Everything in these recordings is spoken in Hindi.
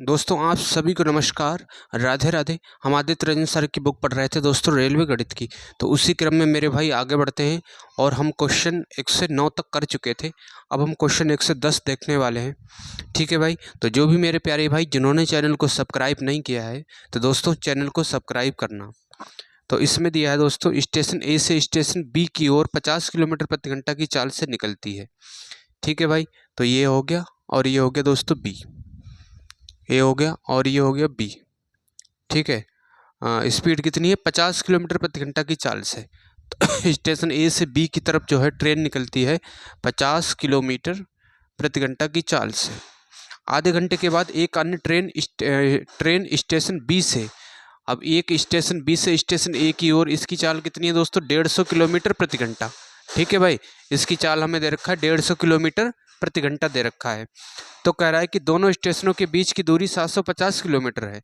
दोस्तों आप सभी को नमस्कार, राधे राधे। हम आदित्य रंजन सर की बुक पढ़ रहे थे दोस्तों, रेलवे गणित की। तो उसी क्रम में मेरे भाई आगे बढ़ते हैं और हम क्वेश्चन 1 से 9 तक कर चुके थे। अब हम क्वेश्चन 1 से 10 देखने वाले हैं। ठीक है भाई, तो जो भी मेरे प्यारे भाई जिन्होंने चैनल को सब्सक्राइब नहीं किया है तो दोस्तों चैनल को सब्सक्राइब करना। तो इसमें दिया है दोस्तों, स्टेशन ए से स्टेशन बी की ओर 50 किलोमीटर प्रति घंटा की चाल से निकलती है। ठीक है भाई, तो ये हो गया और ये हो गया दोस्तों बी, ए हो गया और ये हो गया बी। ठीक है, स्पीड कितनी है 50 किलोमीटर प्रति घंटा की चाल से। तो स्टेशन ए से बी की तरफ जो है ट्रेन निकलती है 50 किलोमीटर प्रति घंटा की चाल से। आधे घंटे के बाद एक अन्य ट्रेन स्टेशन बी से, अब एक स्टेशन बी से स्टेशन ए की ओर, इसकी चाल कितनी है दोस्तों 150 किलोमीटर प्रति घंटा। ठीक है भाई, इसकी चाल हमें दे रखा है 150 किलोमीटर प्रति घंटा दे रखा है। तो कह रहा है कि दोनों स्टेशनों के बीच की दूरी 750 किलोमीटर है।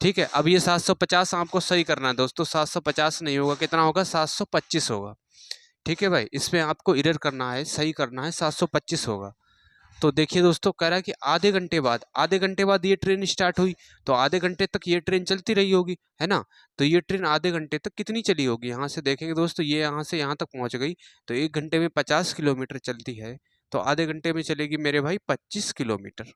ठीक है, अब ये 750 आपको सही करना है दोस्तों, 750 नहीं होगा, कितना होगा 725 होगा। ठीक है भाई, इसमें आपको इरर करना है, सही करना है, 725 होगा। तो देखिए दोस्तों, कह रहा है कि आधे घंटे बाद ये ट्रेन स्टार्ट हुई, तो आधे घंटे तक ये ट्रेन चलती रही होगी, है ना। तो ये ट्रेन आधे घंटे तक कितनी चली होगी, यहाँ से देखेंगे दोस्तों, ये यहाँ से यहाँ तक पहुँच गई, तो 1 घंटे में 50 किलोमीटर चलती है, तो आधे घंटे में चलेगी मेरे भाई 25 किलोमीटर।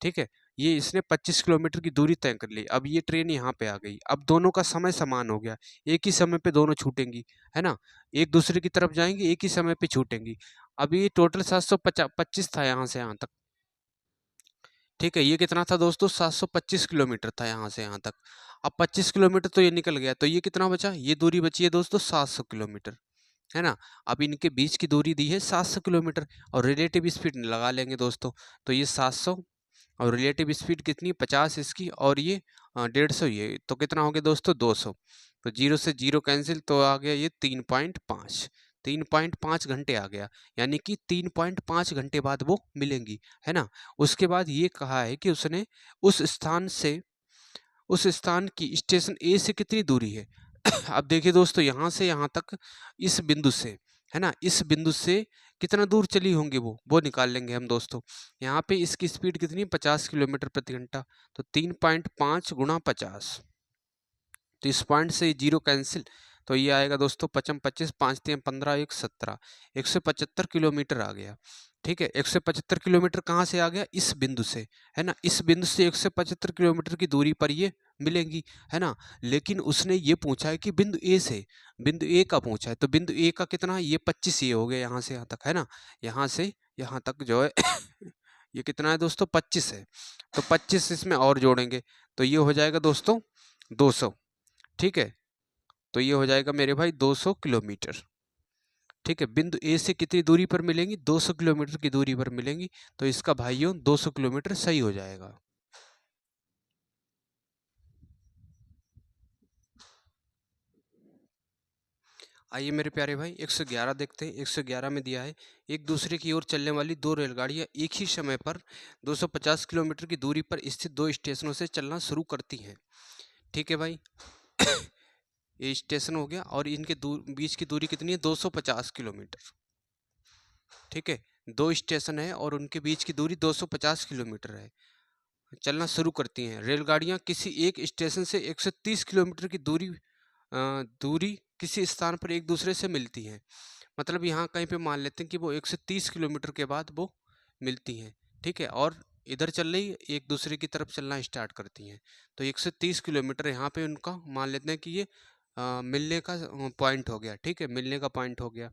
ठीक है, ये इसने 25 किलोमीटर की दूरी तय कर ली। अब ये ट्रेन यहाँ पे आ गई, अब दोनों का समय समान हो गया, एक ही समय पे दोनों छूटेंगी, है ना, एक दूसरे की तरफ जाएंगी, एक ही समय पे छूटेंगी। अब ये टोटल 725 था यहाँ से यहाँ तक। ठीक है, ये कितना था दोस्तों 725 किलोमीटर था यहाँ से यहाँ तक। अब 25 किलोमीटर तो ये निकल गया, तो ये कितना बचा, ये दूरी बची है दोस्तों 700 किलोमीटर, है ना। अब इनके बीच की दूरी दी है 700 किलोमीटर और रिलेटिव स्पीड लगा लेंगे दोस्तों, तो ये 700 और रिलेटिव स्पीड कितनी 50 इसकी, और ये 150 ये, तो कितना हो गया दोस्तों 200। तो जीरो से जीरो कैंसिल, तो आ गया ये 3.5 घंटे आ गया, यानी कि 3.5 घंटे बाद वो मिलेंगी, है ना। उसके बाद ये कहा है कि उसने उस स्थान की स्टेशन ए से कितनी दूरी है। अब देखिए दोस्तों, यहाँ से यहाँ तक इस बिंदु से, है ना, इस बिंदु से कितना दूर चली होंगी वो निकाल लेंगे हम दोस्तों। यहाँ पे इसकी स्पीड कितनी 50 किलोमीटर प्रति घंटा, तो 3.5 गुणा 50, तो इस पॉइंट से जीरो कैंसिल, तो ये आएगा दोस्तों 55 25 5 3 15 1 17, 175 किलोमीटर आ गया। ठीक है, 175 किलोमीटर कहाँ से आ गया, इस बिंदु से, है ना, इस बिंदु से 175 किलोमीटर की दूरी पर ये मिलेंगी, है ना। लेकिन उसने ये पूछा है कि बिंदु ए से, बिंदु ए का पूछा है, तो बिंदु ए का कितना है, ये 25 ये हो गया यहाँ से यहाँ तक, है ना, यहाँ से यहाँ तक जो है ये कितना है दोस्तों 25 है, तो 25 इसमें और जोड़ेंगे, तो ये हो जाएगा दोस्तों 200। ठीक है, तो ये हो जाएगा मेरे भाई 200 किलोमीटर। ठीक है, बिंदु ए से कितनी दूरी पर मिलेंगी, 200 किलोमीटर की दूरी पर मिलेंगी, तो इसका भाइयों 200 किलोमीटर सही हो जाएगा। आइए मेरे प्यारे भाई 111 देखते हैं। 111 में दिया है, एक दूसरे की ओर चलने वाली दो रेलगाड़ियां एक ही समय पर 250 किलोमीटर की दूरी पर स्थित दो स्टेशनों से चलना शुरू करती हैं। ठीक है भाई, ये स्टेशन हो गया और इनके बीच की दूरी कितनी है 250 किलोमीटर। ठीक है, दो स्टेशन है और उनके बीच की दूरी 250 किलोमीटर है, चलना शुरू करती हैं। रेलगाड़ियां किसी एक स्टेशन से 130 किलोमीटर की दूरी किसी स्थान पर एक दूसरे से मिलती हैं। मतलब यहाँ कहीं पे मान लेते हैं कि वो 130 किलोमीटर के बाद वो मिलती हैं। ठीक है, और इधर चल रही एक दूसरे की तरफ चलना स्टार्ट करती हैं, तो 130 किलोमीटर यहाँ पे उनका मान लेते हैं कि ये मिलने का पॉइंट हो गया। ठीक है, मिलने का पॉइंट हो गया।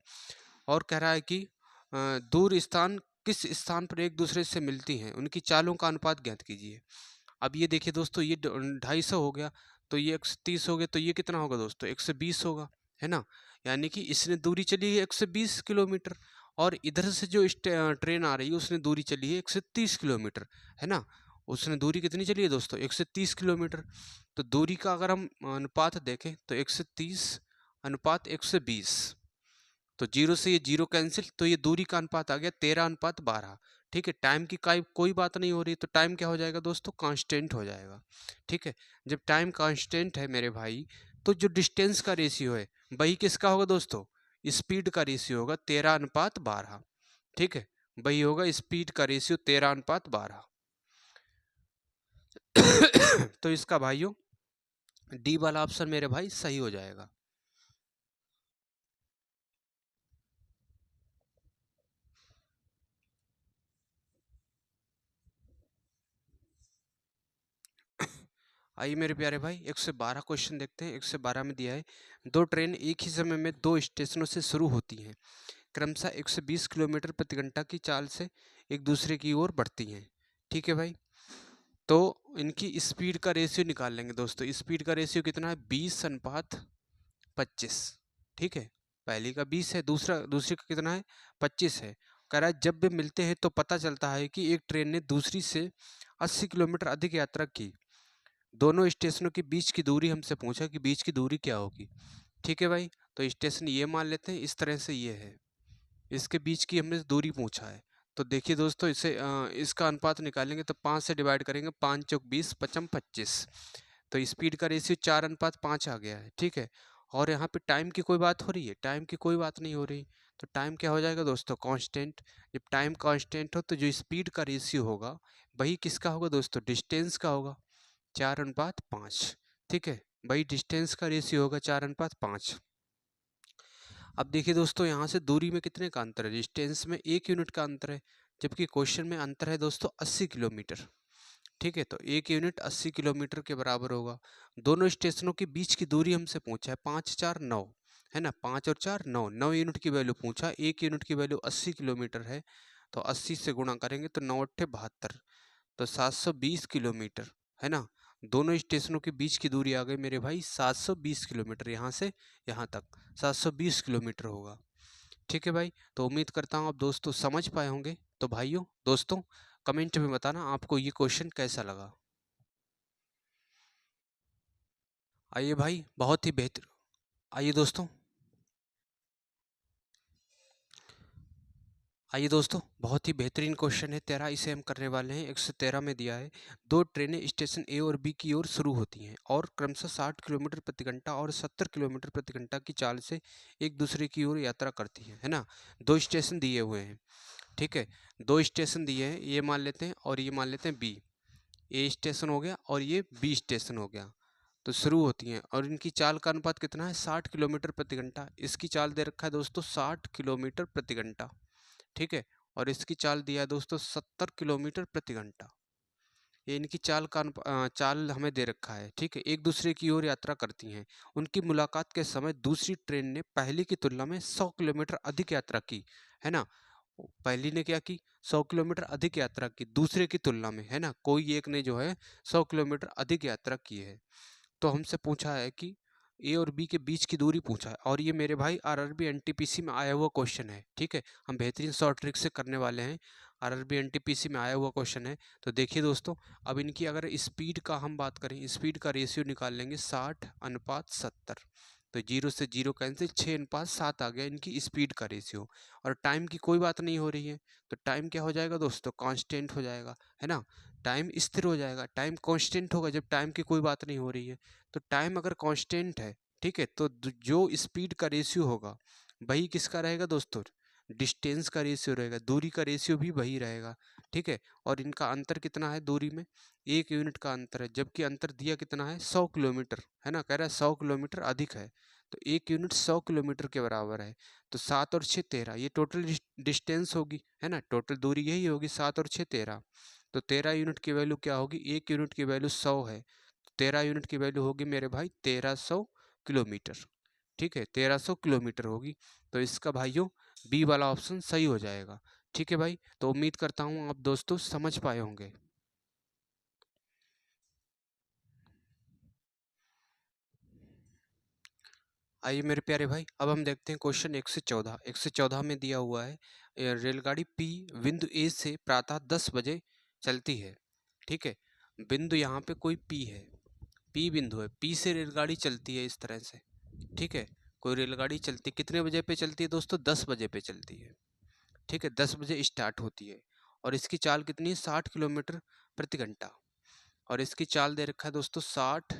और कह रहा है कि दूर स्थान किस स्थान पर एक दूसरे से मिलती हैं, उनकी चालों का अनुपात ज्ञात कीजिए। अब ये देखिए दोस्तों, ये 250 हो गया, तो ये 130 हो गया, तो ये कितना होगा दोस्तों 120 होगा, है ना। यानी कि इसने दूरी चली है 120 किलोमीटर और इधर से जो ट्रेन आ रही है उसने दूरी चली है 130 किलोमीटर, है ना। उसने दूरी कितनी चली है दोस्तों 130 किलोमीटर। तो दूरी का अगर हम अनुपात देखें तो 130 अनुपात 120, तो जीरो से ये जीरो कैंसिल, तो ये दूरी का अनुपात आ गया 13:12। ठीक है, टाइम की कोई बात नहीं हो रही, तो टाइम क्या हो जाएगा दोस्तों कांस्टेंट हो जाएगा। ठीक है, जब टाइम कांस्टेंट है मेरे भाई, तो जो डिस्टेंस का रेशियो है वही किसका होगा दोस्तों, स्पीड का रेशियो होगा 13:12। ठीक है, वही होगा स्पीड का रेशियो 13:12। तो इसका भाइयों डी वाला ऑप्शन मेरे भाई सही हो जाएगा। आइए मेरे प्यारे भाई 112 क्वेश्चन देखते हैं। 112 में दिया है दो ट्रेन एक ही समय में दो स्टेशनों से शुरू होती हैं, क्रमशः 120 किलोमीटर प्रति घंटा की चाल से एक दूसरे की ओर बढ़ती हैं। ठीक है भाई, तो इनकी स्पीड का रेशियो निकाल लेंगे दोस्तों। स्पीड का रेशियो कितना है? 20:25। ठीक है, पहली का 20 है, दूसरी का कितना है? 25 है। कह रहा है जब वे मिलते हैं तो पता चलता है कि एक ट्रेन ने दूसरी से 80 किलोमीटर अधिक यात्रा की। दोनों स्टेशनों के बीच की दूरी हमसे पूछा कि बीच की दूरी क्या होगी। ठीक है भाई, तो स्टेशन ये मान लेते हैं, इस तरह से ये है, इसके बीच की हमने दूरी पूछा है। तो देखिए दोस्तों, इसका अनुपात निकालेंगे तो 5 से डिवाइड करेंगे, 5 चौक 20, 5 25। तो स्पीड का रेशियो 4:5 आ गया है। ठीक है, और यहाँ पे टाइम की कोई बात हो रही है? टाइम की कोई बात नहीं हो रही। तो टाइम क्या हो जाएगा दोस्तों? कांस्टेंट। जब टाइम कांस्टेंट हो तो जो स्पीड का रेशियो होगा वही किसका होगा दोस्तों? डिस्टेंस का होगा, 4:5। ठीक है, वही डिस्टेंस का रेशियो होगा 4:5। अब देखिए दोस्तों, यहाँ से दूरी में कितने का अंतर है? डिस्टेंस में 1 यूनिट का अंतर है, जबकि क्वेश्चन में अंतर है दोस्तों 80 किलोमीटर। ठीक है, तो 1 यूनिट 80 किलोमीटर के बराबर होगा। दोनों स्टेशनों के बीच की दूरी हमसे पूछा है 5 4 9, है ना? 5 और 4 9, 9 यूनिट की वैल्यू पूछा। 1 यूनिट की वैल्यू 80 किलोमीटर है, तो 80 से गुणा करेंगे तो 9 अट्ठे 72, तो 720 किलोमीटर, है ना? दोनों स्टेशनों के बीच की दूरी आ गई मेरे भाई 720 किलोमीटर, यहाँ से यहाँ तक 720 किलोमीटर होगा। ठीक है भाई, तो उम्मीद करता हूँ आप दोस्तों समझ पाए होंगे। तो भाइयों दोस्तों, कमेंट में बताना आपको ये क्वेश्चन कैसा लगा। आइए भाई, बहुत ही बेहतर। आइए दोस्तों, आइए दोस्तों, बहुत ही बेहतरीन क्वेश्चन है 13, इसे हम करने वाले हैं। 113 में दिया है दो ट्रेनें स्टेशन ए और बी की ओर शुरू होती हैं और क्रमशः 60 किलोमीटर प्रति घंटा और 70 किलोमीटर प्रति घंटा की चाल से एक दूसरे की ओर यात्रा करती हैं, है ना? दो स्टेशन दिए हुए हैं। ठीक है, दो स्टेशन दिए हैं, ये मान लेते हैं और ये मान लेते हैं बी। ए स्टेशन हो गया और ये बी स्टेशन हो गया। तो शुरू होती हैं और इनकी चाल का अनुपात कितना है? 60 किलोमीटर प्रति घंटा। इसकी चाल दे रखा है दोस्तों 60 किलोमीटर प्रति घंटा। ठीक है, और इसकी चाल दिया है दोस्तों 70 किलोमीटर प्रति घंटा। ये इनकी चाल हमें दे रखा है। ठीक है, एक दूसरे की ओर यात्रा करती हैं। उनकी मुलाकात के समय दूसरी ट्रेन ने पहली की तुलना में 100 किलोमीटर अधिक यात्रा की, है ना? पहली ने क्या की? 100 किलोमीटर अधिक यात्रा की दूसरे की तुलना में, है ना? कोई एक ने जो है 100 किलोमीटर अधिक यात्रा की है। तो हमसे पूछा है कि ए और बी के बीच की दूरी पूछा है, और ये मेरे भाई आरआरबी एनटीपीसी में आया हुआ क्वेश्चन है। ठीक है, हम बेहतरीन शॉर्ट ट्रिक से करने वाले हैं। आरआरबी एनटीपीसी में आया हुआ क्वेश्चन है। तो देखिए दोस्तों, अब इनकी अगर स्पीड का हम बात करें, स्पीड का रेशियो निकाल लेंगे 60:70। तो जीरो से जीरो कैंसिल, 6:7 आ गया इनकी स्पीड का रेशियो। और टाइम की कोई बात नहीं हो रही है, तो टाइम क्या हो जाएगा दोस्तों? कांस्टेंट हो जाएगा, है ना? टाइम स्थिर हो जाएगा, टाइम कांस्टेंट होगा जब टाइम की कोई बात नहीं हो रही है। तो टाइम अगर कांस्टेंट है, ठीक है, तो जो स्पीड का रेशियो होगा वही किसका रहेगा दोस्तों? डिस्टेंस का रेशियो रहेगा, दूरी का रेशियो भी वही रहेगा। ठीक है, और इनका अंतर कितना है दूरी में? 1 यूनिट का अंतर है, जबकि अंतर दिया कितना है? 100 किलोमीटर, है ना? कह रहा है 100 किलोमीटर अधिक है, तो 1 यूनिट 100 किलोमीटर के बराबर है। तो 7 और 6 13, ये टोटल डिस्टेंस होगी, है ना? टोटल दूरी यही होगी, 7 और 6 13। तो 13 यूनिट की वैल्यू क्या होगी? 1 यूनिट की वैल्यू 100 है, 13 यूनिट की वैल्यू होगी मेरे भाई 1300 किलोमीटर। ठीक है, 1300 किलोमीटर होगी। तो इसका भाइयों बी वाला ऑप्शन सही हो जाएगा। ठीक है भाई, तो उम्मीद करता हूँ आप दोस्तों समझ पाए होंगे। आइए मेरे प्यारे भाई, अब हम देखते हैं क्वेश्चन 114। 114 में दिया हुआ है रेलगाड़ी पी बिंदु ए से प्रातः 10 बजे चलती है। ठीक है, बिंदु यहाँ पे कोई पी है, पी बिंदु है, पी से रेलगाड़ी चलती है इस तरह से। ठीक है, कोई रेलगाड़ी चलती कितने बजे पे चलती है दोस्तों? 10 बजे पे चलती है। ठीक है, 10 बजे स्टार्ट होती है और इसकी चाल कितनी है? 60 किलोमीटर प्रति घंटा। और इसकी चाल दे रखा है दोस्तों 60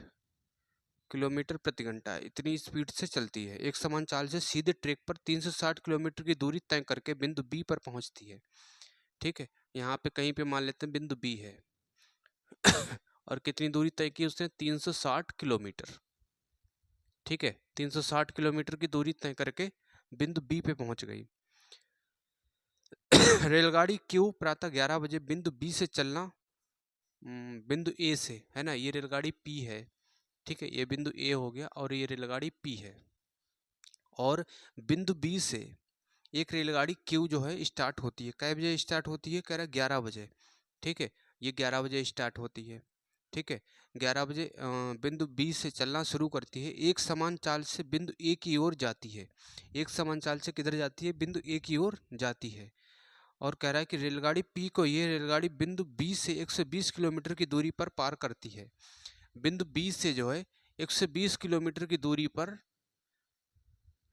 किलोमीटर प्रति घंटा। इतनी स्पीड से चलती है, एक समान चाल से सीधे ट्रैक पर 360 किलोमीटर की दूरी तय करके बिंदु बी पर पहुंचती है। ठीक है, यहाँ पे कहीं पे मान लेते हैं बिंदु बी है और कितनी दूरी तय की उसने, 360 किलोमीटर। ठीक है, 360 किलोमीटर की दूरी तय करके बिंदु बी पे पहुंच गई। रेलगाड़ी क्यू प्रातः 11 बजे बिंदु बी से चलना, बिंदु ए से, है ना, ये रेलगाड़ी पी है। ठीक है, ये बिंदु ए हो गया और ये रेलगाड़ी पी है। और बिंदु बी से एक रेलगाड़ी क्यू जो है स्टार्ट होती है। कै बजे स्टार्ट होती है, कह रहा है 11 बजे। ठीक है, ये 11 बजे स्टार्ट होती है। ठीक है, 11 बजे बिंदु बी से चलना शुरू करती है। एक समान चाल से बिंदु ए की ओर जाती है। एक समान चाल से किधर जाती है, बिंदु ए की ओर जाती है। और कह रहा है कि रेलगाड़ी पी को ये रेलगाड़ी बिंदु बी से 120 किलोमीटर की दूरी पर पार करती है। बिंदु बी से जो है 120 किलोमीटर की दूरी पर,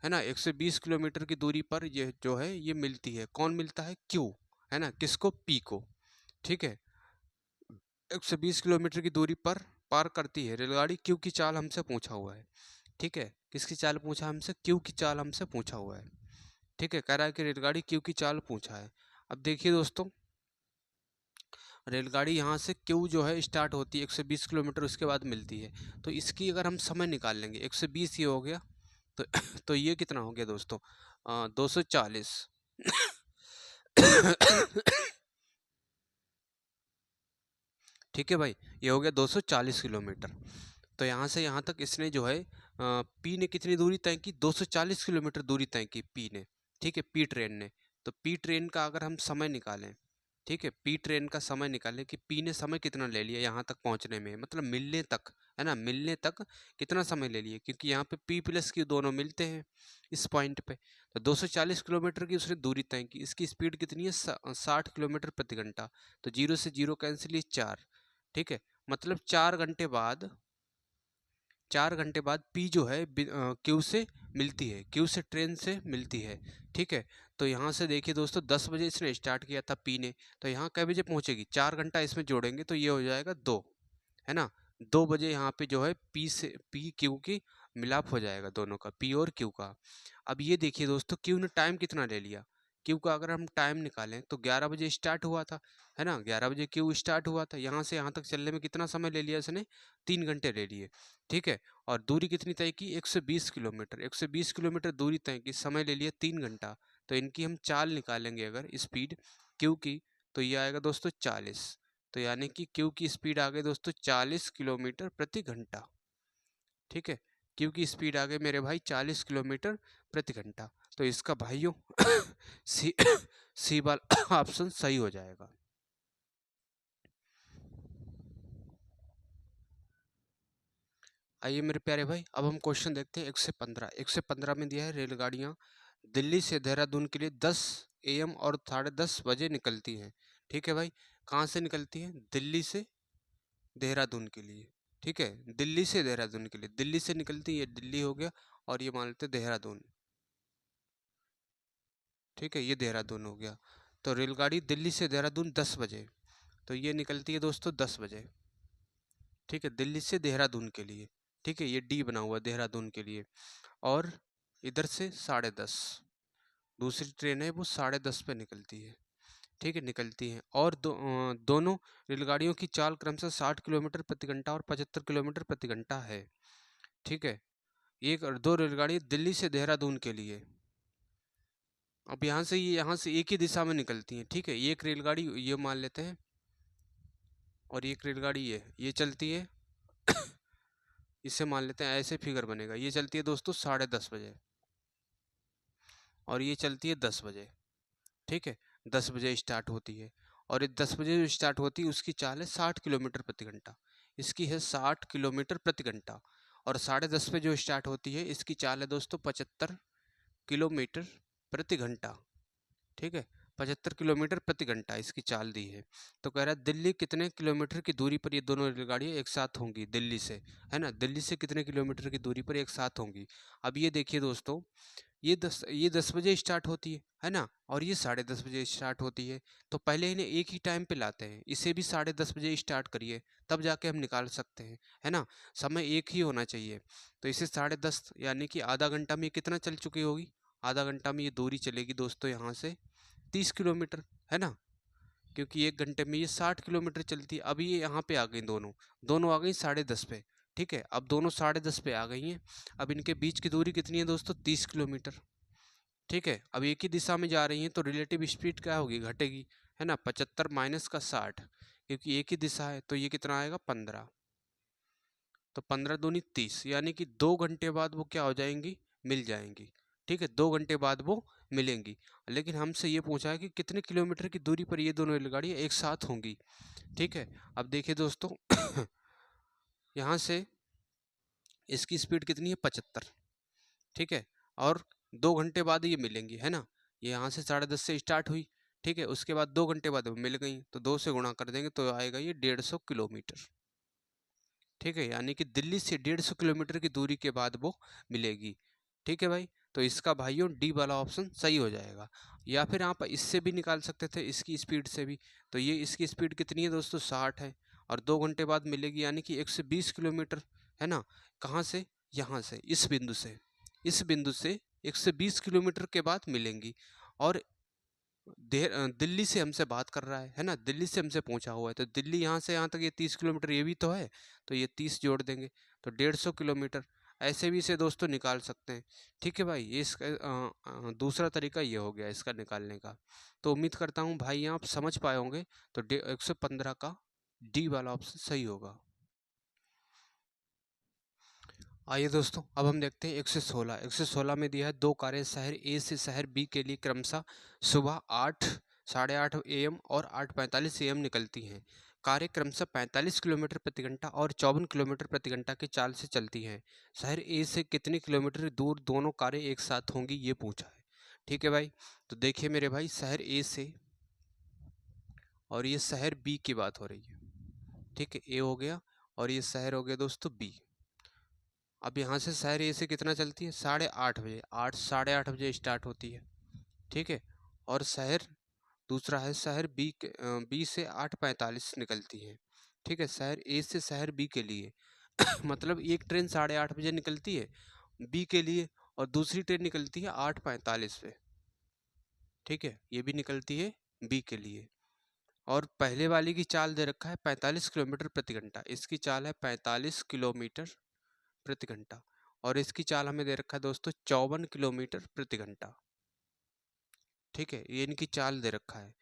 है ना, 120 किलोमीटर की दूरी पर ये जो है ये मिलती है। कौन मिलता है, क्यू, है ना, किसको, पी को। ठीक है, 120 किलोमीटर की दूरी पर पार करती है रेलगाड़ी। क्यू की चाल हमसे पूछा हुआ है। ठीक है, किसकी चाल पूछा हमसे, क्यू की चाल हमसे पूछा हुआ है। ठीक है, कह रहा है कि रेलगाड़ी क्यू की चाल पूछा है। अब देखिए दोस्तों, रेलगाड़ी यहाँ से क्यू जो है स्टार्ट होती है 120 किलोमीटर, उसके बाद मिलती है। तो इसकी अगर हम समय निकाल लेंगे, 120 ये हो गया, तो तो ये कितना हो गया दोस्तों, 240। ठीक है भाई, ये हो गया 240 किलोमीटर। तो यहाँ से यहाँ तक इसने जो है पी ने कितनी दूरी तय की, 240 किलोमीटर दूरी तय की पी ने। ठीक है, पी ट्रेन ने। तो पी ट्रेन का अगर हम समय निकालें, ठीक है, पी ट्रेन का समय निकालें कि पी ने समय कितना ले लिया यहाँ तक पहुँचने में, मतलब मिलने तक, है ना, मिलने तक कितना समय ले लिया, क्योंकि यहाँ पे पी प्लस क्यू दोनों मिलते हैं इस पॉइंट पे। तो 240 किलोमीटर की उसने दूरी तय की। इसकी स्पीड कितनी है, 60 किलोमीटर प्रति घंटा। तो 0 से 0 कैंसिल, 4। ठीक है, मतलब 4 घंटे बाद पी जो है क्यू से मिलती है, क्यू से ट्रेन से मिलती है। ठीक है, तो यहाँ से देखिए दोस्तों, 10 बजे इसने स्टार्ट किया था पी ने, तो यहाँ कै बजे पहुँचेगी, 4 घंटा इसमें जोड़ेंगे तो ये हो जाएगा 2, है ना। 2 बजे यहाँ पे जो है पी से पी क्यू की मिलाप हो जाएगा, दोनों का, पी और क्यू का। अब ये देखिए दोस्तों, क्यू ने टाइम कितना ले लिया, क्यू का अगर हम टाइम निकालें तो 11 बजे स्टार्ट हुआ था, है ना, 11 बजे क्यू स्टार्ट हुआ था। यहाँ से यहाँ तक चलने में कितना समय ले लिया इसने, 3 घंटे ले लिए। ठीक है, और दूरी कितनी तय की, 120 किलोमीटर। 120 किलोमीटर दूरी तय की, समय ले लिया 3 घंटा। तो इनकी हम चाल निकालेंगे अगर, स्पीड क्यू की, तो ये आएगा दोस्तों 40। तो यानी कि क्यू की स्पीड आ गई दोस्तों 40 किलोमीटर प्रति घंटा। ठीक है, क्यू की स्पीड आ गई मेरे भाई 40 किलोमीटर प्रति घंटा। तो इसका भाइयों सी सी वाला ऑप्शन सही हो जाएगा। आइए मेरे प्यारे भाई, अब हम क्वेश्चन देखते हैं 115। 115 में दिया है, रेलगाड़ियाँ दिल्ली से देहरादून के लिए 10 AM और 10:30 बजे निकलती हैं। ठीक है भाई, कहाँ से निकलती हैं, दिल्ली से देहरादून के लिए। ठीक है, दिल्ली से देहरादून के लिए, दिल्ली से निकलती है, ये दिल्ली हो गया, और ये मान लेते हैं देहरादून। ठीक है, ये देहरादून हो गया। तो रेलगाड़ी दिल्ली से देहरादून 10 बजे, तो ये निकलती है दोस्तों 10 बजे। ठीक है, दिल्ली से देहरादून के लिए। ठीक है, ये डी बना हुआ देहरादून के लिए। और इधर से 10:30, दूसरी ट्रेन है वो 10:30 पे निकलती है। ठीक है, निकलती हैं। और दोनों रेलगाड़ियों की चाल क्रमशः 60 किलोमीटर प्रति घंटा और 75 किलोमीटर प्रति घंटा है। ठीक है, एक और दो रेलगाड़ी दिल्ली से देहरादून के लिए। अब यहाँ से एक ही दिशा में निकलती हैं। ठीक है, एक रेलगाड़ी ये मान लेते हैं, और एक रेलगाड़ी ये चलती है इसे मान लेते हैं, ऐसे फिगर बनेगा। ये चलती है दोस्तों 10:30 बजे, और ये चलती है 10 बजे। ठीक है, 10 बजे स्टार्ट होती है, और ये 10 बजे जो स्टार्ट होती है उसकी चाल है 60 किलोमीटर प्रति घंटा। इसकी है 60 किलोमीटर प्रति घंटा। और 10:30 पे जो स्टार्ट होती है इसकी चाल है दोस्तों 75 किलोमीटर प्रति घंटा। ठीक है, 75 किलोमीटर प्रति घंटा इसकी चाल दी है। तो कह रहा है दिल्ली कितने किलोमीटर की दूरी पर ये दोनों रेलगाड़ियाँ एक साथ होंगी, दिल्ली से, है ना, दिल्ली से कितने किलोमीटर की दूरी पर एक साथ होंगी। अब ये देखिए दोस्तों, ये 10 बजे स्टार्ट होती है ना, और ये 10:30 बजे स्टार्ट होती है। तो पहले इन्हें एक ही टाइम पे लाते हैं, इसे भी 10:30 बजे स्टार्ट करिए, तब जाके हम निकाल सकते हैं, है ना, समय एक ही होना चाहिए। तो इसे 10:30 यानी कि आधा घंटा में ये कितना चल चुकी होगी, आधा घंटा में ये दूरी चलेगी दोस्तों यहाँ से 30 किलोमीटर, है ना, क्योंकि 1 घंटे में ये 60 किलोमीटर चलती है। अभी ये यहाँ पे आ गई, दोनों दोनों आ गई 10:30 पे। ठीक है, अब दोनों 10:30 पे आ गई हैं। अब इनके बीच की दूरी कितनी है दोस्तों? 30 किलोमीटर। ठीक है, अब एक ही दिशा में जा रही हैं तो रिलेटिव स्पीड क्या होगी? घटेगी, है ना। 75 माइनस का 60, क्योंकि एक ही दिशा है तो ये कितना आएगा? 15। तो 15 दूनी 30, यानी कि 2 घंटे बाद वो क्या हो जाएंगी? मिल जाएंगी। ठीक है, 2 घंटे बाद वो मिलेंगी। लेकिन हमसे ये पूछा है कि कितने किलोमीटर की दूरी पर ये दोनों रेलगाड़ियाँ एक साथ होंगी। ठीक है, अब देखिए दोस्तों यहाँ से इसकी स्पीड कितनी है? 75। ठीक है, और 2 घंटे बाद ये मिलेंगी, है ना। ये यहाँ से 10:30 से स्टार्ट हुई। ठीक है, उसके बाद 2 घंटे बाद वो मिल गई, तो 2 से गुणा कर देंगे तो आएगा ये 150 किलोमीटर। ठीक है, यानी कि दिल्ली से 150 किलोमीटर की दूरी के बाद वो मिलेगी। ठीक है भाई, तो इसका भाइयों डी वाला ऑप्शन सही हो जाएगा। या फिर आप इससे भी निकाल सकते थे, इसकी स्पीड से भी। तो ये इसकी स्पीड कितनी है दोस्तों? 60 है, और 2 घंटे बाद मिलेगी, यानी कि 120 किलोमीटर, है ना। कहाँ से? यहाँ से, इस बिंदु से 120 किलोमीटर के बाद मिलेंगी। और दिल्ली से हमसे बात कर रहा है ना, दिल्ली से हमसे पूछा हुआ है, तो दिल्ली यहाँ से यहाँ तक ये 30 किलोमीटर ये भी तो है, तो ये 30 जोड़ देंगे तो 150 किलोमीटर। ऐसे भी इसे दोस्तों निकाल सकते हैं। ठीक है भाई, ये इसका दूसरा तरीका ये हो गया इसका निकालने का। तो उम्मीद करता हूँ भाई आप समझ पाए होंगे। तो 115 का डी वाला ऑप्शन सही होगा। आइए दोस्तों, अब हम देखते हैं 116 में दिया है, 2 कारें शहर ए से शहर बी के लिए क्रमशः सुबह 8, 8:30 AM और 8:45 AM निकलती हैं। कारें क्रमशः 45 किलोमीटर प्रति घंटा और 54 किलोमीटर प्रति घंटा की चाल से चलती हैं। शहर ए से कितने किलोमीटर दूर दोनों कारें एक साथ होंगी, ये पूछा है। ठीक है भाई, तो देखिए मेरे भाई, शहर ए से और ये शहर बी की बात हो रही है। ठीक है, ए हो गया और ये शहर हो गया दोस्तों बी। अब यहाँ से शहर ए से कितना चलती है? 8:30 बजे, 8:30 बजे स्टार्ट होती है। ठीक है, और शहर दूसरा है शहर बी के, बी से 8:45 निकलती है। ठीक है, शहर ए से शहर बी के लिए मतलब एक ट्रेन 8:30 बजे निकलती है बी के लिए, और दूसरी ट्रेन निकलती है 8:45 पे। ठीक है, ये भी निकलती है बी के लिए। और पहले वाली की चाल दे रखा है 45 किलोमीटर प्रति घंटा, इसकी चाल है 45 किलोमीटर प्रति घंटा, और इसकी चाल हमें दे रखा है दोस्तों 54 किलोमीटर प्रति घंटा। ठीक है, ये इनकी चाल दे रखा है।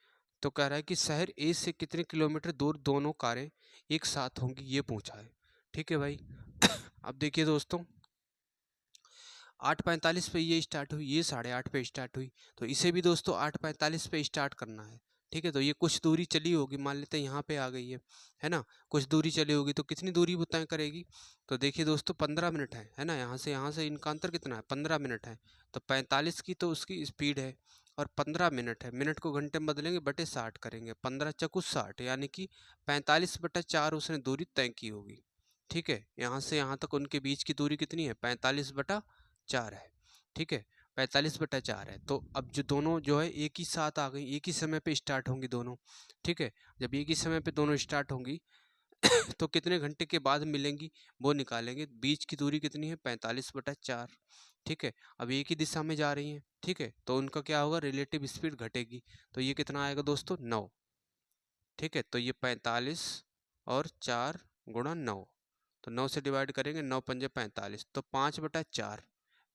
तो कह रहा है कि शहर ए से कितने किलोमीटर दूर दोनों कारें एक साथ होंगी, ये पूछा है। ठीक है भाई अब देखिए दोस्तों, 8:45 पे ये स्टार्ट हुई, ये 8:30 पे स्टार्ट हुई, तो इसे भी दोस्तों 8:45 पे स्टार्ट करना है। ठीक है, तो ये कुछ दूरी चली होगी, मान लेते हैं यहाँ पे आ गई है ना। कुछ दूरी चली होगी, तो कितनी दूरी वो तय करेगी? तो देखिए दोस्तों, 15 मिनट है ना। यहाँ से इनका अंतर कितना है? 15 मिनट है। तो 45 की तो उसकी स्पीड है, और 15 मिनट है, मिनट को घंटे में बदलेंगे, बटे 60 करेंगे, 15 चौकू 60, यानी कि 45/4 उसने दूरी तय की होगी। ठीक है, यहाँ से यहाँ तक उनके बीच की दूरी कितनी है? 45/4 है। ठीक है, 45/4 है। तो अब जो दोनों जो है एक ही साथ आ गई, एक ही समय पे स्टार्ट होंगी दोनों। ठीक है, जब एक ही समय पे दोनों स्टार्ट होंगी तो कितने घंटे के बाद मिलेंगी वो निकालेंगे। बीच की दूरी कितनी है? 45/4। ठीक है, अब एक ही दिशा में जा रही हैं। ठीक है, तो उनका क्या होगा? रिलेटिव स्पीड घटेगी। तो ये कितना आएगा दोस्तों? 9। ठीक है, तो ये 45 और 4 गुणा 9, तो 9 से डिवाइड करेंगे, 9 पंजे 45, तो 5/4,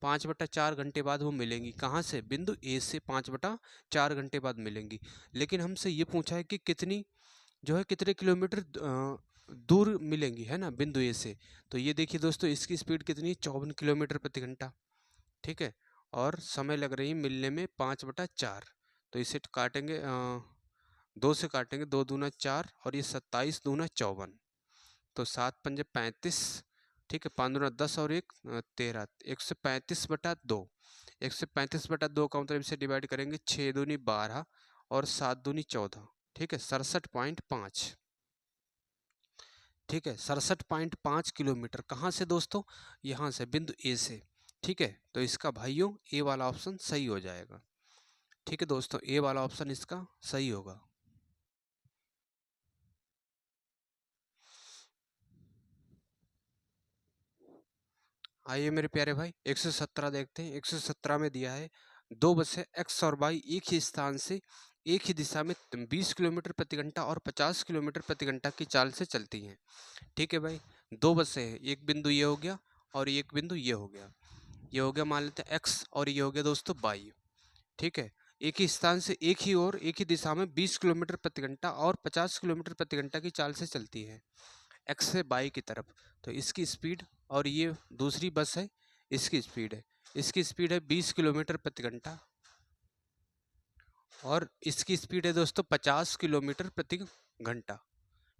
5/4 घंटे बाद वो मिलेंगी। कहाँ से? बिंदु ए से 5/4 घंटे बाद मिलेंगी। लेकिन हमसे ये पूछा है कि कितनी जो है कितने किलोमीटर दूर मिलेंगी, है ना, बिंदु ए से। तो ये देखिए दोस्तों, इसकी स्पीड कितनी है? 54 किलोमीटर प्रति घंटा। ठीक है, और समय लग रही है मिलने में 5/4। तो इसे काटेंगे, 2 से काटेंगे, 2 दूना 4 और ये 27 दूना 54, तो 7 पंजे 35। ठीक है, 5 दूना 10 और 1 13, 135/2। 135/2 का मतलब इसे डिवाइड करेंगे, 6 दूनी 12 और 7 दूनी 14। ठीक है, 67.5। ठीक है, 67.5 किलोमीटर। कहाँ से दोस्तों? यहाँ से, बिंदु ए से। ठीक है, तो इसका भाइयों ए वाला ऑप्शन सही हो जाएगा। ठीक है दोस्तों, ए वाला ऑप्शन इसका सही होगा। आइए मेरे प्यारे भाई, 117 देखते हैं। 117 में दिया है, 2 बसें एक्स और वाई एक ही स्थान से एक ही दिशा में 20 किलोमीटर प्रति घंटा और 50 किलोमीटर प्रति घंटा की चाल से चलती हैं। ठीक है भाई, दो बसें हैं, एक बिंदु ये हो गया और एक बिंदु ये हो गया। ये हो गया मान लेते हैं एक्स और ये हो गया दोस्तों वाई। ठीक है, एक ही स्थान से एक ही ओर एक ही दिशा में 20 किलोमीटर प्रति घंटा और 50 किलोमीटर प्रति घंटा की चाल से चलती है एक्स से बाई की तरफ। तो इसकी स्पीड, और ये दूसरी बस है, इसकी स्पीड है 20 किलोमीटर प्रति घंटा और इसकी स्पीड है दोस्तों 50 किलोमीटर प्रति घंटा।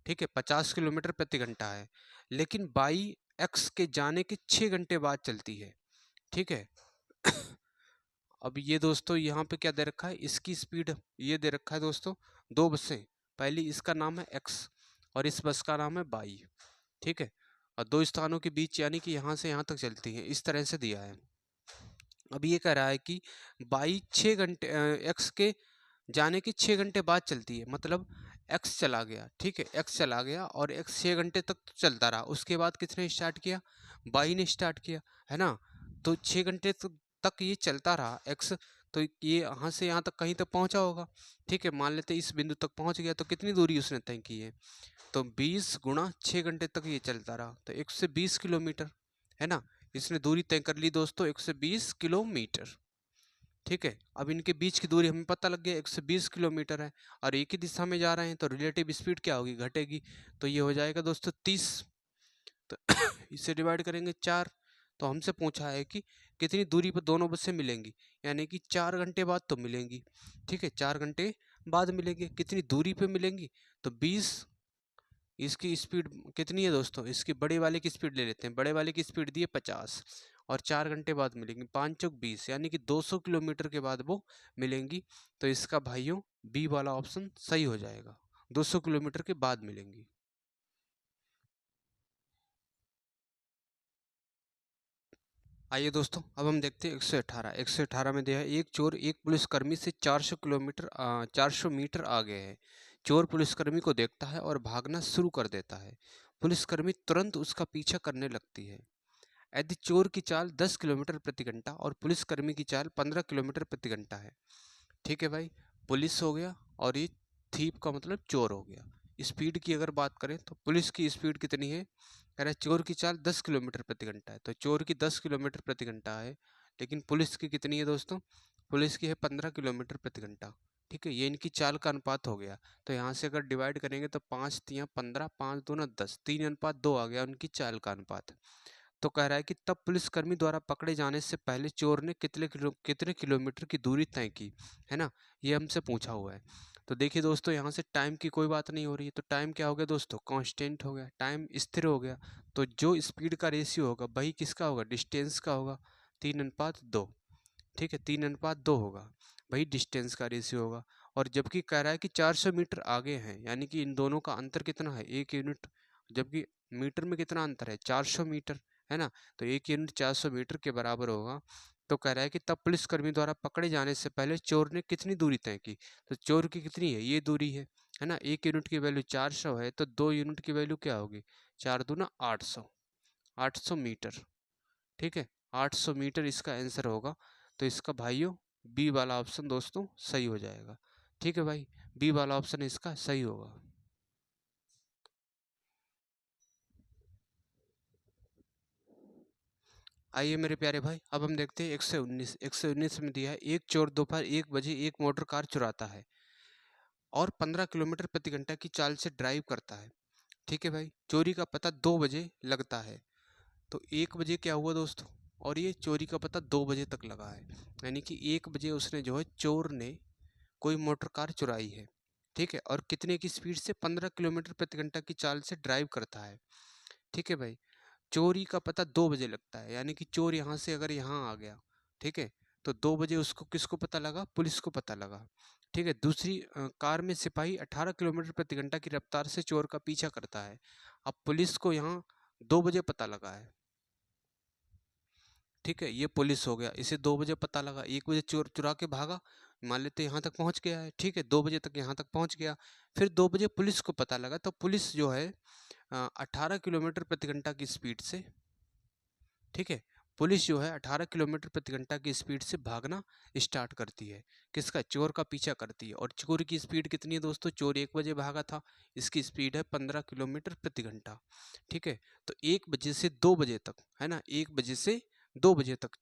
ठीक है, 50 किलोमीटर प्रति घंटा है, लेकिन बाई एक्स के जाने के 6 घंटे बाद चलती है। ठीक है अब ये दोस्तों यहाँ पे क्या दे रखा है, इसकी स्पीड ये दे रखा है दोस्तों, दो बसें, पहली इसका नाम है एक्स और इस बस का नाम है बाई। ठीक है, और दो स्थानों के बीच यानी कि यहाँ से यहाँ तक चलती है, इस तरह से दिया है। अब ये कह रहा है कि बाई 6 घंटे एक्स के जाने की 6 घंटे बाद चलती है, मतलब एक्स चला गया। ठीक है, एक्स चला गया और एक्स 6 घंटे तक तो चलता रहा, उसके बाद किसने स्टार्ट किया, बाई ने स्टार्ट किया, है ना। तो 6 घंटे तक ये चलता रहा एक्स, तो ये यहाँ से यहाँ तक कहीं तक पहुँचा होगा। ठीक है, मान लेते इस बिंदु तक पहुँच गया, तो कितनी दूरी उसने तय की है, तो 20 गुणा 6 घंटे तक ये चलता रहा, तो 120 किलोमीटर, है ना। इसने दूरी तय कर ली दोस्तों 120 किलोमीटर। ठीक है, अब इनके बीच की दूरी हमें पता लग गया 120 किलोमीटर है और एक ही दिशा में जा रहे हैं, तो रिलेटिव स्पीड क्या होगी, घटेगी। तो ये हो जाएगा दोस्तों 30। तो इसे डिवाइड करेंगे 4। तो हमसे पूछा है कि कितनी दूरी पर दोनों बसें मिलेंगी, यानी कि 4 घंटे बाद तो मिलेंगी। ठीक है, 4 घंटे बाद मिलेंगी, कितनी दूरी पे मिलेंगी, तो 20। इसकी स्पीड कितनी है दोस्तों, इसकी बड़े वाले की स्पीड ले लेते हैं, बड़े वाले की स्पीड दी है 50 और 4 घंटे बाद मिलेंगी, 5 चौक 20, यानी कि 200 किलोमीटर के बाद वो मिलेंगी। तो इसका भाइयों बी वाला ऑप्शन सही हो जाएगा, 200 किलोमीटर के बाद मिलेंगी। आइए दोस्तों, अब हम देखते हैं 118 में दिया है, एक चोर एक पुलिसकर्मी से 400 मीटर आगे है। चोर पुलिसकर्मी को देखता है और भागना शुरू कर देता है। पुलिसकर्मी तुरंत उसका पीछा करने लगती है। यदि चोर की चाल 10 किलोमीटर प्रति घंटा और पुलिसकर्मी की चाल 15 किलोमीटर प्रति घंटा है। ठीक है भाई, पुलिस हो गया और ये थीप का मतलब चोर हो गया। स्पीड की अगर बात करें तो पुलिस की स्पीड कितनी है, कह रहा है चोर की चाल 10 किलोमीटर प्रति घंटा है, तो चोर की 10 किलोमीटर प्रति घंटा है, लेकिन पुलिस की कितनी है दोस्तों, पुलिस की है 15 किलोमीटर प्रति घंटा। ठीक है, ये इनकी चाल का अनुपात हो गया। तो यहाँ से अगर डिवाइड करेंगे तो 5 तियाँ 15, 5 दूना 10, 3:2 आ गया उनकी चाल का अनुपात। तो कह रहा है कि तब पुलिसकर्मी द्वारा पकड़े जाने से पहले चोर ने कितने किलोमीटर की दूरी तय की, है ना, ये हमसे पूछा हुआ है। तो देखिए दोस्तों, यहाँ से टाइम की कोई बात नहीं हो रही है, तो टाइम क्या हो गया दोस्तों, कांस्टेंट हो गया, टाइम स्थिर हो गया। तो जो स्पीड का रेशियो होगा वही किसका होगा, डिस्टेंस का होगा, 3:2। ठीक है, 3:2 होगा, वही डिस्टेंस का रेशियो होगा। और जबकि कह रहा है कि 400 मीटर आगे हैं, यानी कि इन दोनों का अंतर कितना है, 1 यूनिट, जबकि मीटर में कितना अंतर है, 400 मीटर, है ना। तो 1 यूनिट 400 मीटर के बराबर होगा। तो कह रहा है कि तब पुलिसकर्मी द्वारा पकड़े जाने से पहले चोर ने कितनी दूरी तय की, तो चोर की कितनी है, ये दूरी है ना। 1 यूनिट की वैल्यू 400 है, तो 2 यूनिट की वैल्यू क्या होगी, 4 दूना 800, 800 मीटर। ठीक है, 800 मीटर इसका आंसर होगा। तो इसका भाइयों बी वाला ऑप्शन दोस्तों सही हो जाएगा। ठीक है भाई, बी वाला ऑप्शन इसका सही होगा। आइए मेरे प्यारे भाई, अब हम देखते हैं 119 में दिया है, एक चोर दोपहर 1 बजे एक मोटर कार चुराता है और 15 किलोमीटर प्रति घंटा की चाल से ड्राइव करता है। ठीक है भाई, चोरी का पता 2 बजे लगता है। तो 1 बजे क्या हुआ दोस्तों, और ये चोरी का पता 2 बजे तक लगा है, यानी कि 1 बजे उसने जो है चोर ने कोई मोटर कार चुराई है। ठीक है, और कितने की स्पीड से, 15 किलोमीटर प्रति घंटा की चाल से ड्राइव करता है। ठीक है भाई, चोरी का पता 2 बजे लगता है, यानी कि चोर यहाँ से अगर यहाँ आ गया, ठीक है, तो 2 बजे उसको किसको पता लगा, पुलिस को पता लगा। ठीक है, दूसरी कार में सिपाही 18 किलोमीटर प्रति घंटा की रफ्तार से चोर का पीछा करता है। अब पुलिस को यहाँ 2 बजे पता लगा है। ठीक है, ये पुलिस हो गया, इसे 2 बजे पता लगा, 1 बजे चोर चुरा के भागा, मान लेते यहाँ तक पहुँच गया है। ठीक है, 2 बजे तक यहाँ तक पहुँच गया, फिर 2 बजे पुलिस को पता लगा, तो पुलिस जो है 18 किलोमीटर प्रति घंटा की स्पीड से, ठीक है, पुलिस जो है 18 किलोमीटर प्रति घंटा की स्पीड से भागना स्टार्ट करती है। किसका? चोर का पीछा करती है। और चोर की स्पीड कितनी है दोस्तों? चोर 1 बजे भागा था, इसकी स्पीड है 15 किलोमीटर प्रति घंटा। ठीक है, तो 1 बजे से 2 बजे तक, है ना, 1 बजे से 2 बजे तक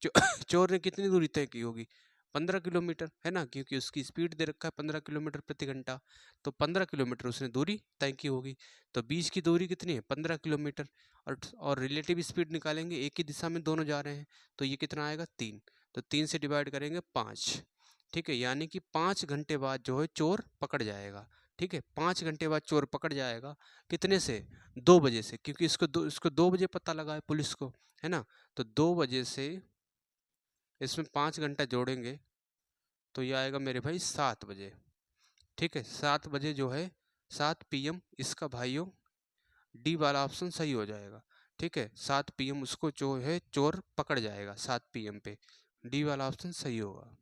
चोर ने कितनी दूरी तय की होगी? 15 किलोमीटर, है ना, क्योंकि उसकी स्पीड दे रखा है 15 किलोमीटर प्रति घंटा, तो 15 किलोमीटर उसने दूरी तय की होगी। तो 20 की दूरी कितनी है? 15 किलोमीटर। और रिलेटिव स्पीड निकालेंगे, एक ही दिशा में दोनों जा रहे हैं, तो ये कितना आएगा? 3। तो 3 से डिवाइड करेंगे 5। ठीक है, यानी कि 5 घंटे बाद जो है चोर पकड़ जाएगा। ठीक है, 5 घंटे बाद चोर पकड़ जाएगा। कितने से? 2 बजे से, क्योंकि इसको 2 बजे पता लगा है पुलिस को, है ना। तो 2 बजे से इसमें 5 घंटा जोड़ेंगे तो ये आएगा मेरे भाई 7 बजे। ठीक है, 7 बजे जो है 7 PM इसका भाइयों डी वाला ऑप्शन सही हो जाएगा। ठीक है, 7 PM उसको जो है चोर पकड़ जाएगा 7 PM पे। डी वाला ऑप्शन सही होगा।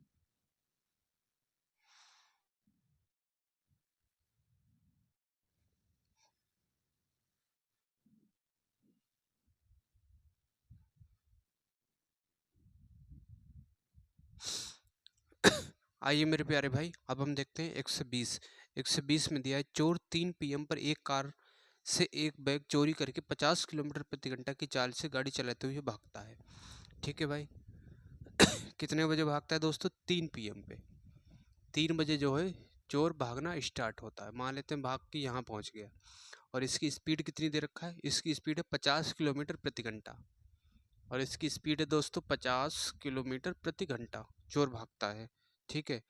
आइए मेरे प्यारे भाई, अब हम देखते हैं 120। 120 में दिया है चोर 3 PM पर एक कार से एक बैग चोरी करके 50 किलोमीटर प्रति घंटा की चाल से गाड़ी चलाते हुए भागता है। ठीक है भाई, कितने बजे भागता है दोस्तों? 3 PM पे। 3 बजे जो है चोर भागना स्टार्ट होता है। मान लेते हैं भाग के यहाँ पहुँच गया। और इसकी स्पीड कितनी दे रखा है? इसकी स्पीड है 50 किलोमीटर प्रति घंटा। और इसकी स्पीड है दोस्तों 50 किलोमीटर प्रति घंटा चोर भागता है। ठीक है,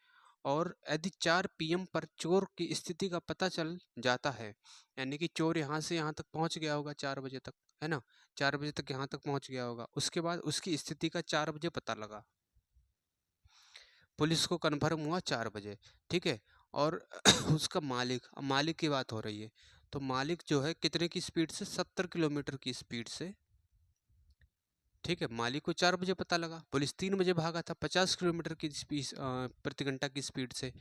और यदि 4 PM पर चोर की स्थिति का पता चल जाता है, यानी कि चोर यहाँ से यहाँ तक पहुँच गया होगा 4 बजे तक, है ना, 4 बजे तक यहाँ तक पहुँच गया होगा। उसके बाद उसकी स्थिति का 4 बजे पता लगा, पुलिस को कन्फर्म हुआ 4 बजे। ठीक है, और उसका मालिक की बात हो रही है, तो मालिक जो है कितने की स्पीड से? 70 किलोमीटर की स्पीड से। ठीक है, मालिक को 4 बजे पता लगा, पुलिस 3 बजे भागा था 50 किलोमीटर की स्पीड प्रति घंटा की स्पीड से।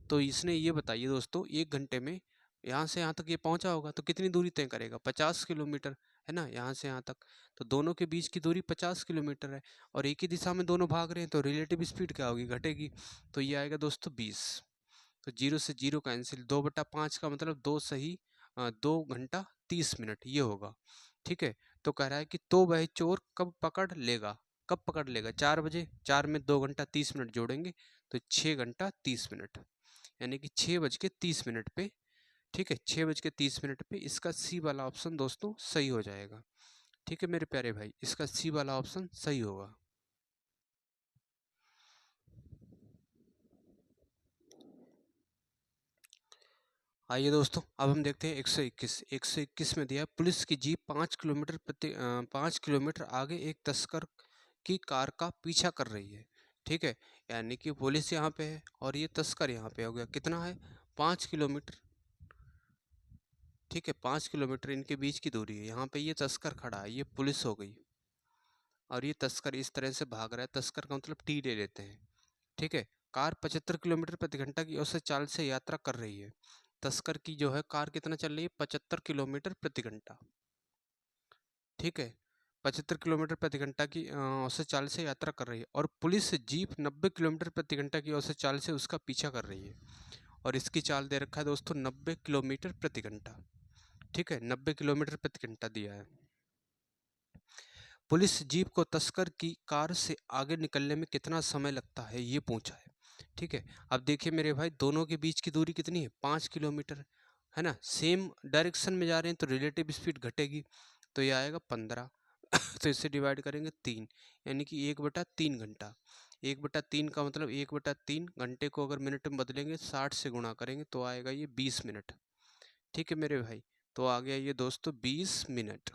तो इसने ये बताइए दोस्तों, 1 घंटे में यहाँ से यहाँ तक ये पहुँचा होगा, तो कितनी दूरी तय करेगा? 50 किलोमीटर, है ना, यहाँ से यहाँ तक। तो दोनों के बीच की दूरी 50 किलोमीटर है, और एक ही दिशा में दोनों भाग रहे हैं, तो रिलेटिव स्पीड क्या होगी? घटेगी। तो ये आएगा दोस्तों 20। तो 0 से 0 कैंसिल, 2/5 का मतलब 2 सही 2 घंटा 30 मिनट ये होगा। ठीक है, तो कह रहा है कि तो वह चोर कब पकड़ लेगा? कब पकड़ लेगा? 4 बजे। 4 में 2 घंटा 30 मिनट जोड़ेंगे तो 6 घंटा 30 मिनट, यानी कि 6:30 पे। ठीक है, 6:30 पे इसका सी वाला ऑप्शन दोस्तों सही हो जाएगा। ठीक है मेरे प्यारे भाई, इसका सी वाला ऑप्शन सही होगा। आइए दोस्तों, अब हम देखते हैं 121। 121 में दिया है पुलिस की जीप 5 किलोमीटर आगे एक तस्कर की कार का पीछा कर रही है। ठीक है, यानी कि पुलिस यहाँ पे है और ये तस्कर यहाँ पे हो गया। कितना है? 5 किलोमीटर। ठीक है, 5 किलोमीटर इनके बीच की दूरी है। यहाँ पे ये तस्कर खड़ा है, ये पुलिस हो गई, और ये तस्कर इस तरह से भाग रहा है। तस्कर का मतलब टी ले लेते हैं। ठीक है, कार 75 किलोमीटर प्रति घंटा की औसत चाल से यात्रा कर रही है। तस्कर की जो है कार कितना चल रही है? 75 किलोमीटर प्रति घंटा। ठीक है, 75 किलोमीटर प्रति घंटा की औसत चाल से यात्रा कर रही है, और पुलिस जीप 90 किलोमीटर प्रति घंटा की औसत चाल से उसका पीछा कर रही है। और इसकी चाल दे रखा है दोस्तों 90 किलोमीटर प्रति घंटा। ठीक है, 90 किलोमीटर प्रति घंटा दिया है। पुलिस जीप को तस्कर की कार से आगे निकलने में कितना समय लगता है ये पूछा है। ठीक है, अब देखिए मेरे भाई, दोनों के बीच की दूरी कितनी है? 5 किलोमीटर, है ना। सेम डायरेक्शन में जा रहे हैं तो रिलेटिव स्पीड घटेगी, तो ये आएगा 15। तो इससे डिवाइड करेंगे 3, यानी कि 1/3 घंटा। 1/3 का मतलब 1/3 घंटे को अगर मिनट में बदलेंगे 60 से गुणा करेंगे तो आएगा ये 20 मिनट। ठीक है मेरे भाई, तो आ गया ये दोस्तों 20 मिनट।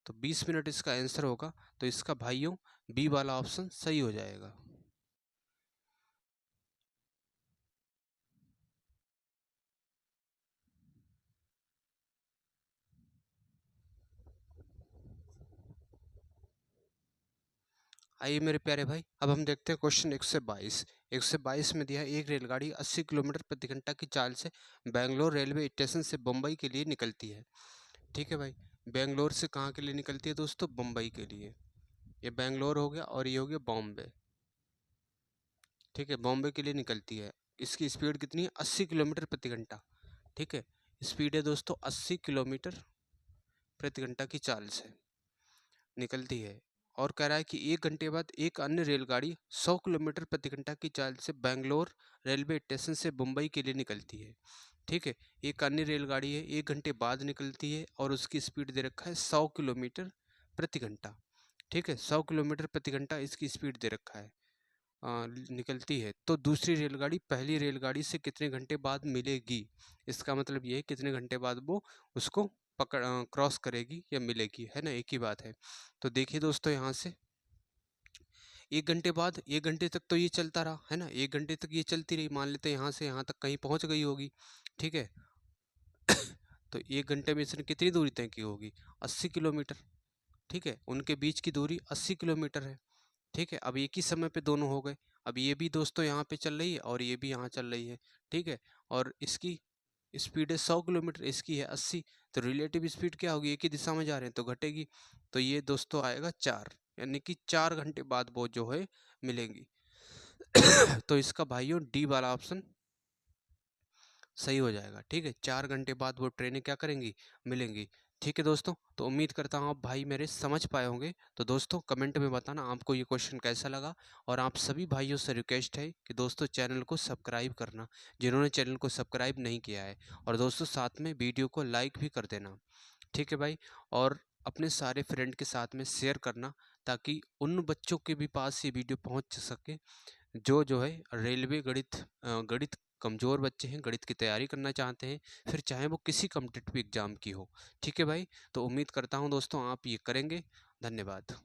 तो 20 मिनट इसका आंसर होगा। तो इसका भाइयों बी वाला ऑप्शन सही हो जाएगा। आइए मेरे प्यारे भाई, अब हम देखते हैं क्वेश्चन 122। 122 में दिया है एक रेलगाड़ी 80 किलोमीटर प्रति घंटा की चाल से बेंगलोर रेलवे स्टेशन से बम्बई के लिए निकलती है। ठीक है भाई, बेंगलोर से कहाँ के लिए निकलती है दोस्तों? बम्बई के लिए। ये बेंगलोर हो गया और ये हो गया बॉम्बे। ठीक है, बॉम्बे के लिए निकलती है। इसकी स्पीड कितनी है? 80 किलोमीटर प्रति घंटा। ठीक है, स्पीड है दोस्तों 80 किलोमीटर प्रति घंटा की चाल से निकलती है। और कह रहा है कि 1 घंटे बाद एक अन्य रेलगाड़ी 100 किलोमीटर प्रति घंटा की चाल से बेंगलोर रेलवे स्टेशन से मुंबई के लिए निकलती है। ठीक है, एक अन्य रेलगाड़ी है 1 घंटे बाद निकलती है और उसकी स्पीड दे रखा है 100 किलोमीटर प्रति घंटा। ठीक है, 100 किलोमीटर प्रति घंटा इसकी स्पीड दे रखा है। निकलती है तो दूसरी रेलगाड़ी पहली रेलगाड़ी से कितने घंटे बाद मिलेगी? इसका मतलब ये है कितने घंटे बाद वो उसको क्रॉस करेगी या मिलेगी, है ना, एक ही बात है। तो देखिए दोस्तों, यहाँ से 1 घंटे बाद 1 घंटे तक तो ये चलता रहा, है ना, 1 घंटे तक ये चलती रही। मान लेते हैं यहाँ से यहाँ तक कहीं पहुँच गई होगी। ठीक है, तो 1 घंटे में इसने कितनी दूरी तय की होगी? 80 किलोमीटर। ठीक है, उनके बीच की दूरी 80 किलोमीटर है। ठीक है, अब एक ही समय पे दोनों हो गए। अब ये भी दोस्तों यहाँ पे चल रही है और ये भी यहाँ चल रही है। ठीक है, और इसकी स्पीड है 100 किलोमीटर, इसकी है 80। तो रिलेटिव स्पीड क्या होगी? एक ही दिशा में जा रहे हैं तो घटेगी। तो ये दोस्तों आएगा 4, यानी कि 4 घंटे बाद वो जो है मिलेंगी। तो इसका भाइयों डी वाला ऑप्शन सही हो जाएगा। ठीक है, 4 घंटे बाद वो ट्रेनें क्या करेंगी? मिलेंगी। ठीक है दोस्तों, तो उम्मीद करता हूँ आप भाई मेरे समझ पाए होंगे। तो दोस्तों कमेंट में बताना आपको ये क्वेश्चन कैसा लगा। और आप सभी भाइयों से रिक्वेस्ट है कि दोस्तों चैनल को सब्सक्राइब करना, जिन्होंने चैनल को सब्सक्राइब नहीं किया है। और दोस्तों साथ में वीडियो को लाइक भी कर देना। ठीक है भाई, और अपने सारे फ्रेंड के साथ में शेयर करना, ताकि उन बच्चों के भी पास ये वीडियो पहुँच सके जो है रेलवे गणित कमज़ोर बच्चे हैं, गणित की तैयारी करना चाहते हैं, फिर चाहे वो किसी कॉम्पिटिटिव एग्ज़ाम की हो। ठीक है भाई, तो उम्मीद करता हूँ दोस्तों आप ये करेंगे। धन्यवाद।